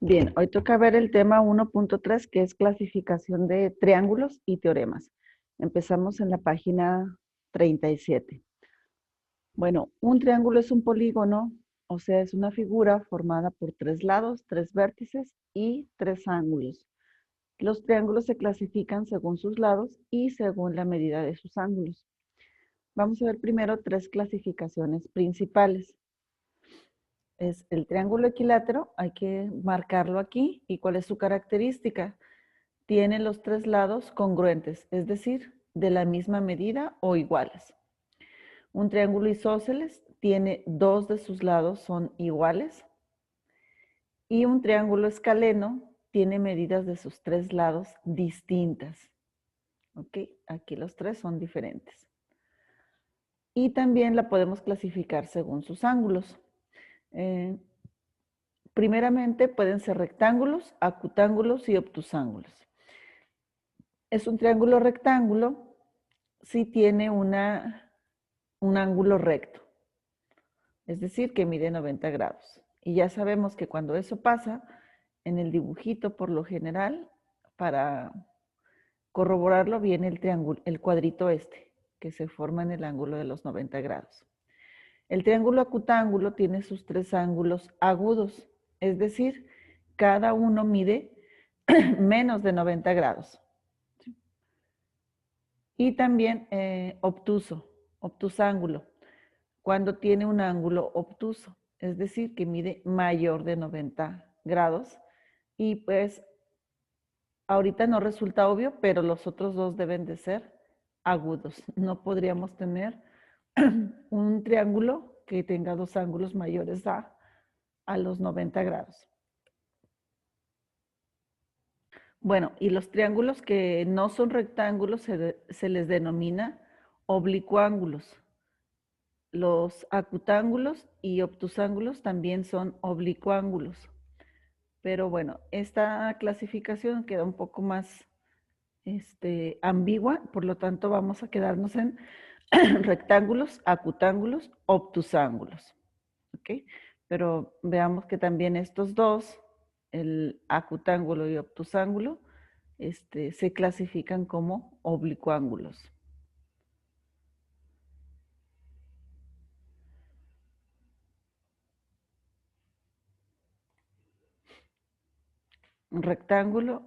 Bien, hoy toca ver el tema 1.3, que es clasificación de triángulos y teoremas. Empezamos en la página 37. Bueno, un triángulo es un polígono, o sea, es una figura formada por tres lados, tres vértices y tres ángulos. Los triángulos se clasifican según sus lados y según la medida de sus ángulos. Vamos a ver primero tres clasificaciones principales. Es el triángulo equilátero, hay que marcarlo aquí. ¿Y cuál es su característica? Tiene los tres lados congruentes, es decir, de la misma medida o iguales. Un triángulo isósceles tiene dos de sus lados son iguales. Y un triángulo escaleno tiene medidas de sus tres lados distintas. ¿Ok? Aquí los tres son diferentes. Y también la podemos clasificar según sus ángulos. Primeramente pueden ser rectángulos, acutángulos y obtusángulos. Es un triángulo rectángulo si tiene un ángulo recto, es decir, que mide 90 grados. Y ya sabemos que cuando eso pasa, en el dibujito por lo general, para corroborarlo viene el triángulo, el cuadrito este, que se forma en el ángulo de los 90 grados. El triángulo acutángulo tiene sus tres ángulos agudos, es decir, cada uno mide menos de 90 grados. Y también obtusángulo, cuando tiene un ángulo obtuso, es decir, que mide mayor de 90 grados. Y pues ahorita no resulta obvio, pero los otros dos deben de ser agudos. No podríamos tener un triángulo que tenga dos ángulos mayores a los 90 grados. Bueno, y los triángulos que no son rectángulos se les denomina oblicuángulos. Los acutángulos y obtusángulos también son oblicuángulos. Pero bueno, esta clasificación queda un poco más ambigua, por lo tanto vamos a quedarnos en rectángulos, acutángulos, obtusángulos. ¿Ok? Pero veamos que también estos dos, el acutángulo y obtusángulo, se clasifican como oblicuángulos. Un rectángulo,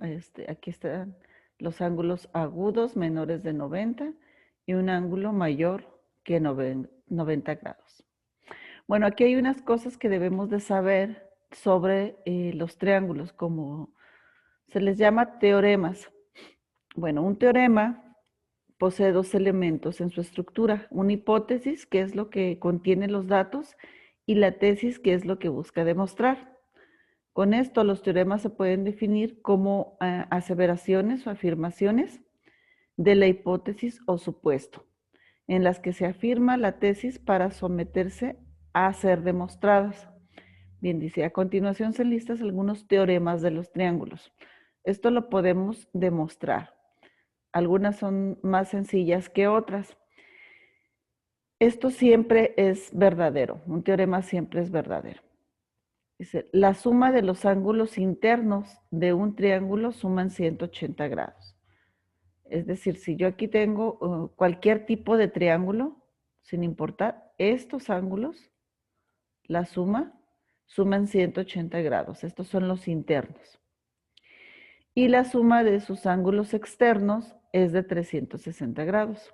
aquí están los ángulos agudos menores de 90 y un ángulo mayor que 90 grados. Bueno, aquí hay unas cosas que debemos de saber sobre los triángulos, como se les llama teoremas. Bueno, un teorema posee dos elementos en su estructura, una hipótesis, que es lo que contiene los datos, y la tesis, que es lo que busca demostrar. Con esto, los teoremas se pueden definir como aseveraciones o afirmaciones de la hipótesis o supuesto, en las que se afirma la tesis para someterse a ser demostradas. Bien, dice, a continuación se listan algunos teoremas de los triángulos. Esto lo podemos demostrar. Algunas son más sencillas que otras. Esto siempre es verdadero. Un teorema siempre es verdadero. Dice, la suma de los ángulos internos de un triángulo suman 180 grados. Es decir, si yo aquí tengo cualquier tipo de triángulo, sin importar estos ángulos, la suman 180 grados. Estos son los internos. Y la suma de sus ángulos externos es de 360 grados.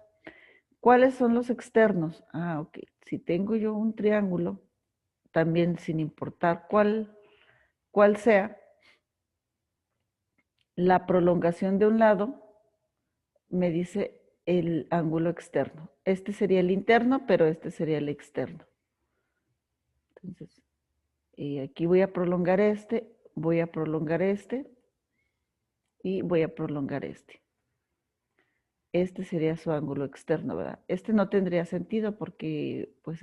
¿Cuáles son los externos? Ok. Si tengo yo un triángulo, también sin importar cuál sea, la prolongación de un lado me dice el ángulo externo. Este sería el interno, pero este sería el externo. Entonces, aquí voy a prolongar voy a prolongar y voy a prolongar este. Este sería su ángulo externo, ¿verdad? Este no tendría sentido porque, pues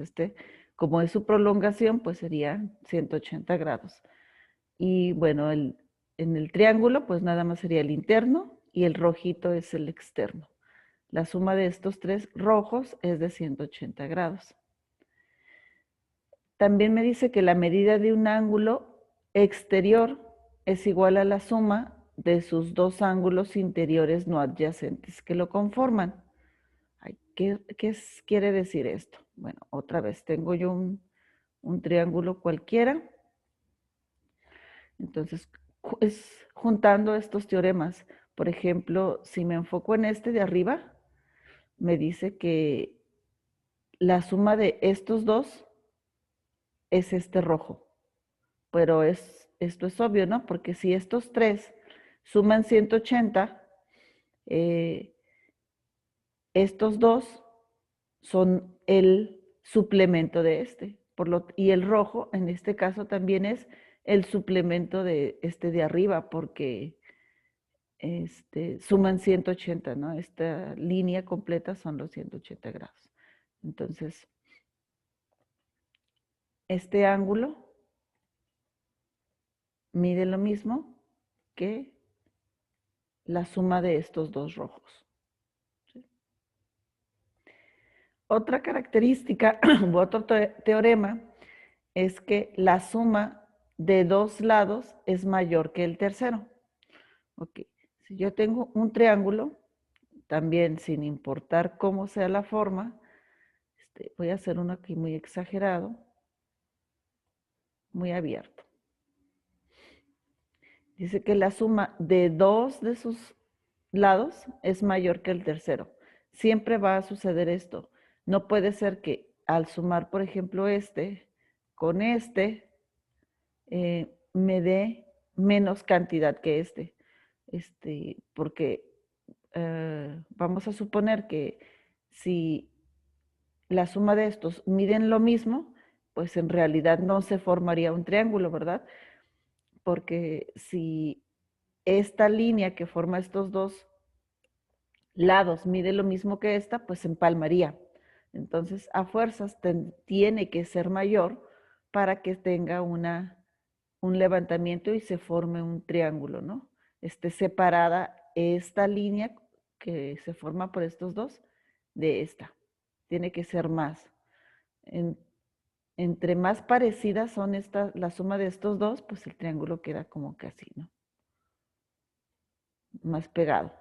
como es su prolongación, pues sería 180 grados. Y bueno, en el triángulo, pues nada más sería el interno y el rojito es el externo. La suma de estos tres rojos es de 180 grados. También me dice que la medida de un ángulo exterior es igual a la suma de sus dos ángulos interiores no adyacentes que lo conforman. Ay, ¿qué quiere decir esto? Bueno, otra vez, tengo yo un triángulo cualquiera. Entonces, es juntando estos teoremas. Por ejemplo, si me enfoco en este de arriba, me dice que la suma de estos dos es este rojo. Pero esto es obvio, ¿no? Porque si estos tres suman 180, estos dos son el suplemento de este. Y el rojo, en este caso, también es el suplemento de este de arriba, porque suman 180, ¿no? Esta línea completa son los 180 grados. Entonces, este ángulo mide lo mismo que la suma de estos dos rojos. ¿Sí? Otra característica u otro teorema es que la suma de dos lados es mayor que el tercero. Ok, si yo tengo un triángulo, también sin importar cómo sea la forma, voy a hacer uno aquí muy exagerado, muy abierto. Dice que la suma de dos de sus lados es mayor que el tercero. Siempre va a suceder esto. No puede ser que al sumar, por ejemplo, este con este, me dé menos cantidad que este. Porque vamos a suponer que si la suma de estos miden lo mismo, pues en realidad no se formaría un triángulo, ¿verdad? Porque si esta línea que forma estos dos lados mide lo mismo que esta, pues se empalmaría. Entonces, a fuerzas tiene que ser mayor para que tenga un levantamiento y se forme un triángulo, ¿no? Esté separada esta línea que se forma por estos dos de esta. Tiene que ser más. Entre más parecidas son la suma de estos dos, pues el triángulo queda como que así, ¿no? Más pegado.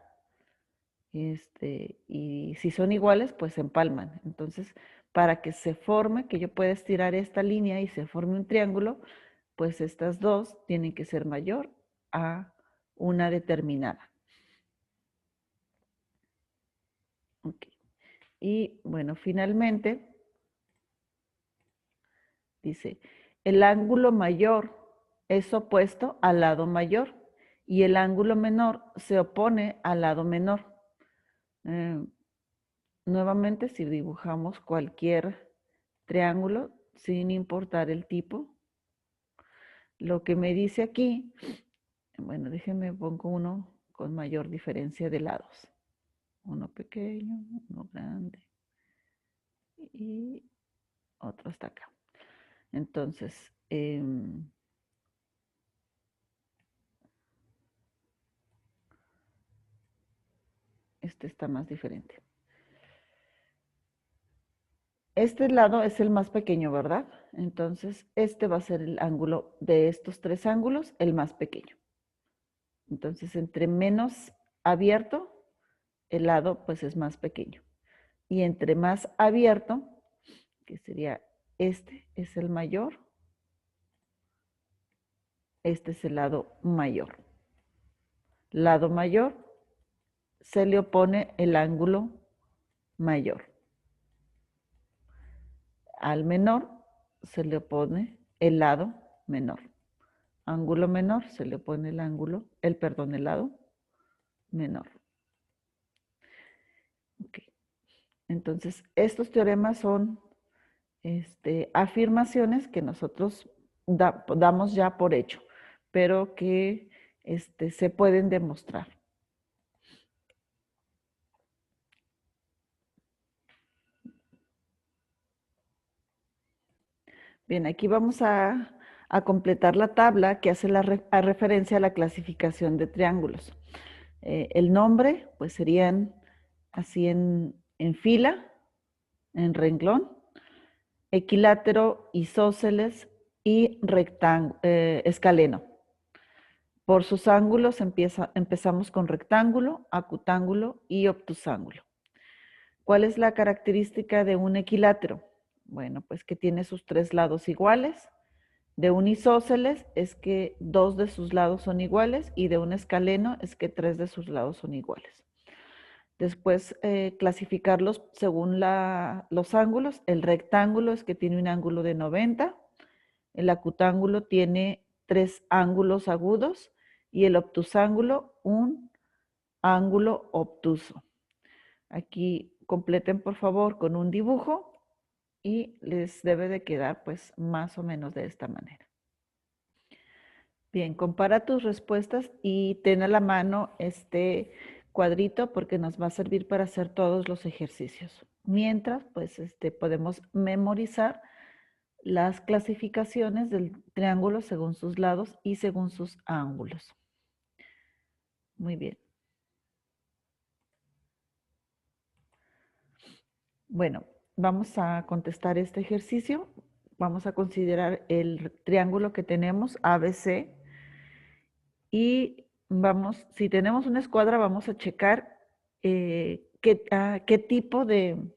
Y si son iguales, pues se empalman. Entonces, para que se forme, que yo pueda estirar esta línea y se forme un triángulo, pues estas dos tienen que ser mayor a una determinada. Okay. Y bueno, finalmente, dice, el ángulo mayor es opuesto al lado mayor y el ángulo menor se opone al lado menor. Nuevamente, si dibujamos cualquier triángulo, sin importar el tipo, lo que me dice aquí, bueno, déjenme pongo uno con mayor diferencia de lados. Uno pequeño, uno grande y otro hasta acá. Entonces, este está más diferente. Este lado es el más pequeño, ¿verdad? Entonces, este va a ser el ángulo de estos tres ángulos, el más pequeño. Entonces, entre menos abierto, el lado pues es más pequeño. Y entre más abierto, que sería este es el mayor, este es el lado mayor. Lado mayor se le opone el ángulo mayor. Al menor se le opone el lado menor. Ángulo menor se le opone el el lado menor. Okay. Entonces, estos teoremas son afirmaciones que nosotros damos ya por hecho, pero que se pueden demostrar. Bien, aquí vamos a completar la tabla que hace referencia a la clasificación de triángulos. El nombre, pues serían así en fila, en renglón, equilátero, isósceles y escaleno. Por sus ángulos empezamos con rectángulo, acutángulo y obtusángulo. ¿Cuál es la característica de un equilátero? Bueno, pues que tiene sus tres lados iguales. De un isósceles es que dos de sus lados son iguales y de un escaleno es que tres de sus lados son iguales. Después clasificarlos según los ángulos. El rectángulo es que tiene un ángulo de 90, el acutángulo tiene tres ángulos agudos y el obtusángulo un ángulo obtuso. Aquí completen por favor con un dibujo y les debe de quedar pues más o menos de esta manera. Bien, compara tus respuestas y ten a la mano este cuadrito porque nos va a servir para hacer todos los ejercicios. Mientras, pues podemos memorizar las clasificaciones del triángulo según sus lados y según sus ángulos. Muy bien. Bueno, vamos a contestar este ejercicio. Vamos a considerar el triángulo que tenemos ABC y vamos, si tenemos una escuadra, vamos a checar qué tipo de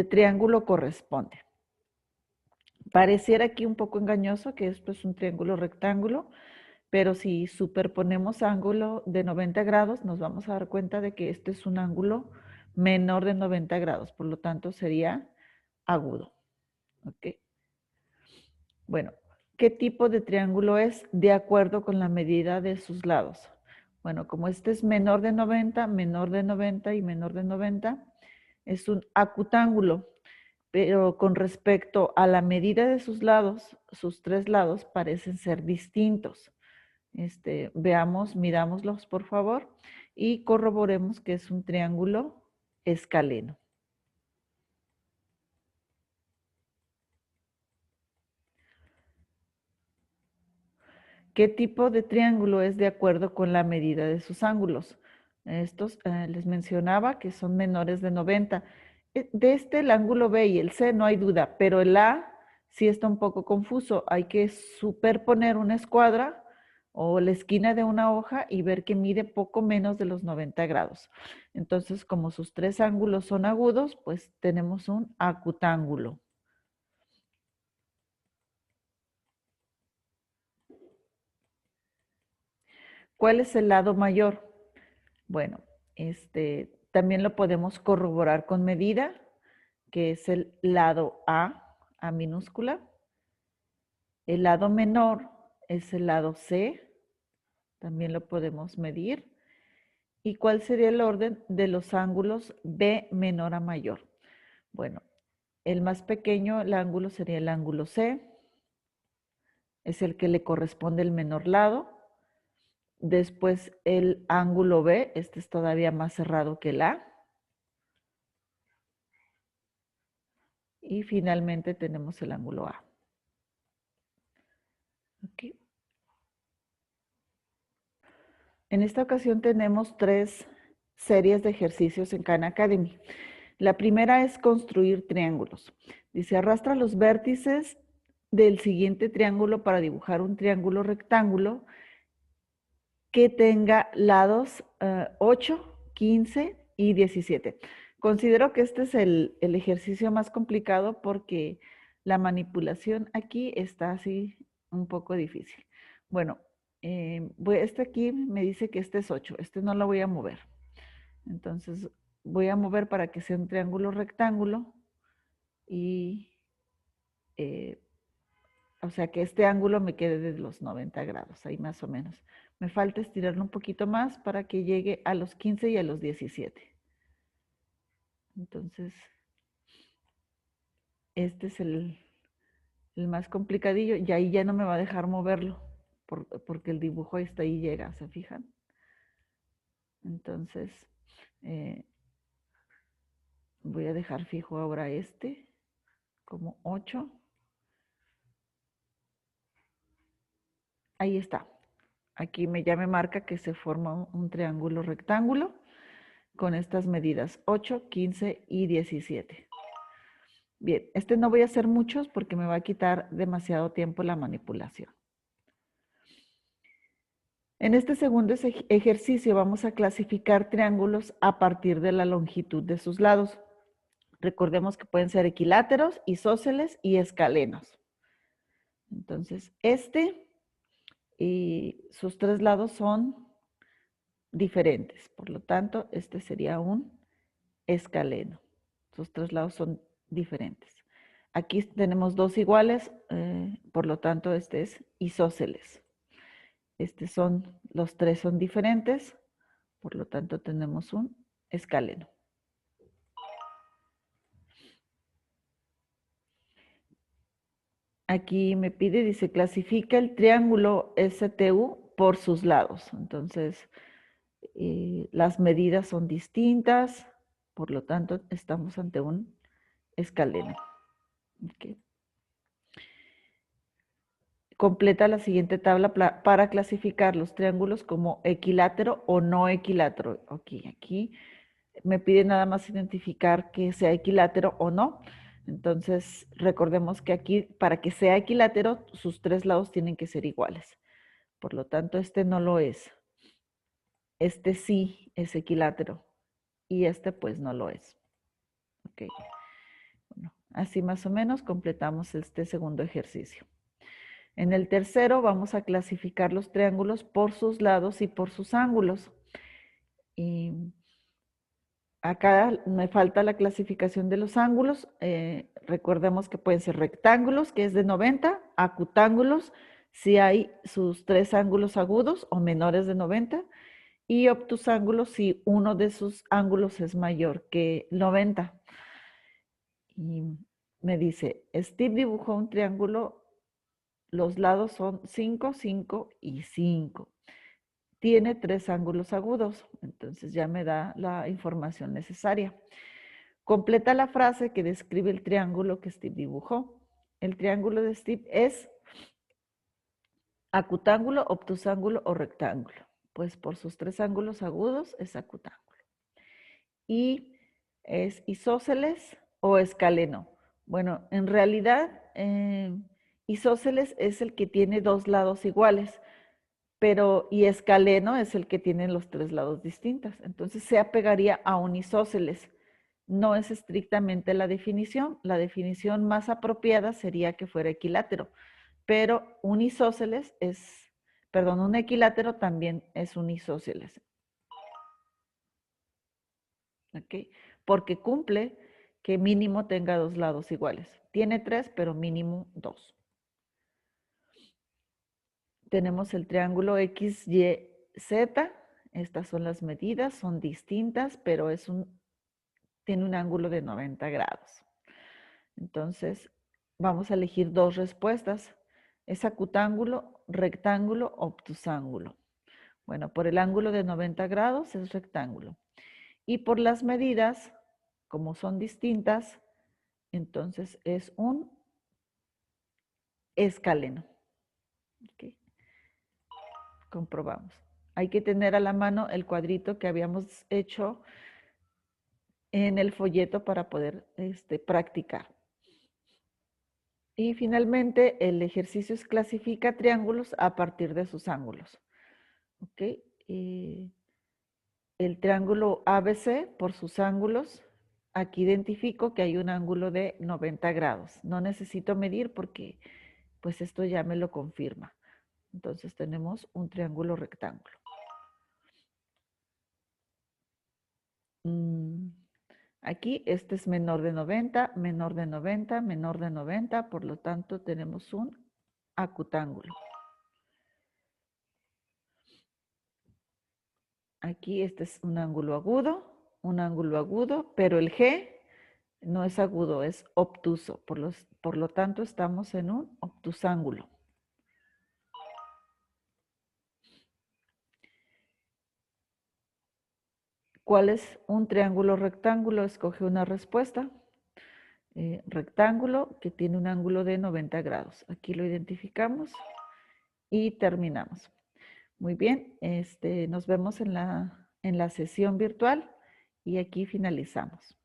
triángulo corresponde. Pareciera aquí un poco engañoso que esto es un triángulo rectángulo, pero si superponemos ángulo de 90 grados, nos vamos a dar cuenta de que este es un ángulo menor de 90 grados, por lo tanto sería agudo. ¿Ok? Bueno, ¿qué tipo de triángulo es de acuerdo con la medida de sus lados? Bueno, como este es menor de 90 y menor de 90, es un acutángulo, pero con respecto a la medida de sus lados, sus tres lados parecen ser distintos. Veamos, mirámoslos por favor y corroboremos que es un triángulo escaleno. ¿Qué tipo de triángulo es de acuerdo con la medida de sus ángulos? Estos les mencionaba que son menores de 90. De el ángulo B y el C no hay duda, pero el A sí está un poco confuso. Hay que superponer una escuadra o la esquina de una hoja y ver que mide poco menos de los 90 grados. Entonces, como sus tres ángulos son agudos, pues tenemos un acutángulo. ¿Cuál es el lado mayor? Bueno, también lo podemos corroborar con medida, que es el lado A minúscula. El lado menor es el lado C, también lo podemos medir. ¿Y cuál sería el orden de los ángulos B menor a mayor? Bueno, el más pequeño, el ángulo sería el ángulo C, es el que le corresponde el menor lado. Después el ángulo B, este es todavía más cerrado que el A. Y finalmente tenemos el ángulo A. Okay. En esta ocasión tenemos 3 series de ejercicios en Khan Academy. La primera es construir triángulos. Dice, arrastra los vértices del siguiente triángulo para dibujar un triángulo rectángulo que tenga lados 8, 15 y 17. Considero que este es el ejercicio más complicado porque la manipulación aquí está así un poco difícil. Bueno, este aquí me dice que este es 8, este no lo voy a mover. Entonces voy a mover para que sea un triángulo rectángulo y, o sea que este ángulo me quede de los 90 grados, ahí más o menos. Me falta estirarlo un poquito más para que llegue a los 15 y a los 17. Entonces, este es el más complicadillo y ahí ya no me va a dejar moverlo porque el dibujo hasta ahí llega, ¿se fijan? Entonces, voy a dejar fijo ahora este como 8. Ahí está. Aquí ya me marca que se forma un triángulo rectángulo con estas medidas 8, 15 y 17. Bien, no voy a hacer muchos porque me va a quitar demasiado tiempo la manipulación. En este segundo ejercicio vamos a clasificar triángulos a partir de la longitud de sus lados. Recordemos que pueden ser equiláteros, isósceles y escalenos. Entonces, este y sus tres lados son diferentes. Por lo tanto, este sería un escaleno. Sus tres lados son diferentes. Aquí tenemos dos iguales, por lo tanto, este es isósceles. Los tres son diferentes, por lo tanto, tenemos un escaleno. Aquí me pide, dice, clasifica el triángulo STU por sus lados. Entonces, las medidas son distintas, por lo tanto, estamos ante un escaleno. Okay. Completa la siguiente tabla para clasificar los triángulos como equilátero o no equilátero. Aquí me pide nada más identificar que sea equilátero o no. Entonces, recordemos que aquí, para que sea equilátero, sus tres lados tienen que ser iguales. Por lo tanto, este no lo es. Este sí es equilátero y este pues no lo es. Ok. Bueno, así más o menos completamos este segundo ejercicio. En el tercero vamos a clasificar los triángulos por sus lados y por sus ángulos. Y acá me falta la clasificación de los ángulos. Recordemos que pueden ser rectángulos, que es de 90, acutángulos, si hay sus tres ángulos agudos o menores de 90, y obtusángulos si uno de sus ángulos es mayor que 90. Y me dice, Steve dibujó un triángulo, los lados son 5, 5 y 5. Tiene tres ángulos agudos, entonces ya me da la información necesaria. Completa la frase que describe el triángulo que Steve dibujó. El triángulo de Steve es acutángulo, obtusángulo o rectángulo. Pues por sus tres ángulos agudos es acutángulo. Y es isósceles o escaleno. Bueno, en realidad isósceles es el que tiene dos lados iguales, y escaleno es el que tiene los tres lados distintos. Entonces se apegaría a un isósceles. No es estrictamente la definición. La definición más apropiada sería que fuera equilátero, pero un isósceles un equilátero también es un isósceles. ¿Ok? Porque cumple que mínimo tenga dos lados iguales. Tiene tres, pero mínimo dos. Tenemos el triángulo XYZ. Estas son las medidas, son distintas, pero tiene un ángulo de 90 grados. Entonces, vamos a elegir dos respuestas. ¿Es acutángulo, rectángulo, obtusángulo? Bueno, por el ángulo de 90 grados es rectángulo. Y por las medidas, como son distintas, entonces es un escaleno. Okay. Comprobamos. Hay que tener a la mano el cuadrito que habíamos hecho en el folleto para poder practicar. Y finalmente, el ejercicio es clasifica triángulos a partir de sus ángulos. ¿Okay? El triángulo ABC, por sus ángulos, aquí identifico que hay un ángulo de 90 grados. No necesito medir porque pues esto ya me lo confirma. Entonces tenemos un triángulo rectángulo. Aquí este es menor de 90, menor de 90, menor de 90, por lo tanto tenemos un acutángulo. Aquí este es un ángulo agudo, pero el G no es agudo, es obtuso. Por lo tanto, estamos en un obtusángulo. ¿Cuál es un triángulo rectángulo? Escoge una respuesta. Rectángulo que tiene un ángulo de 90 grados. Aquí lo identificamos y terminamos. Muy bien, nos vemos en la sesión virtual y aquí finalizamos.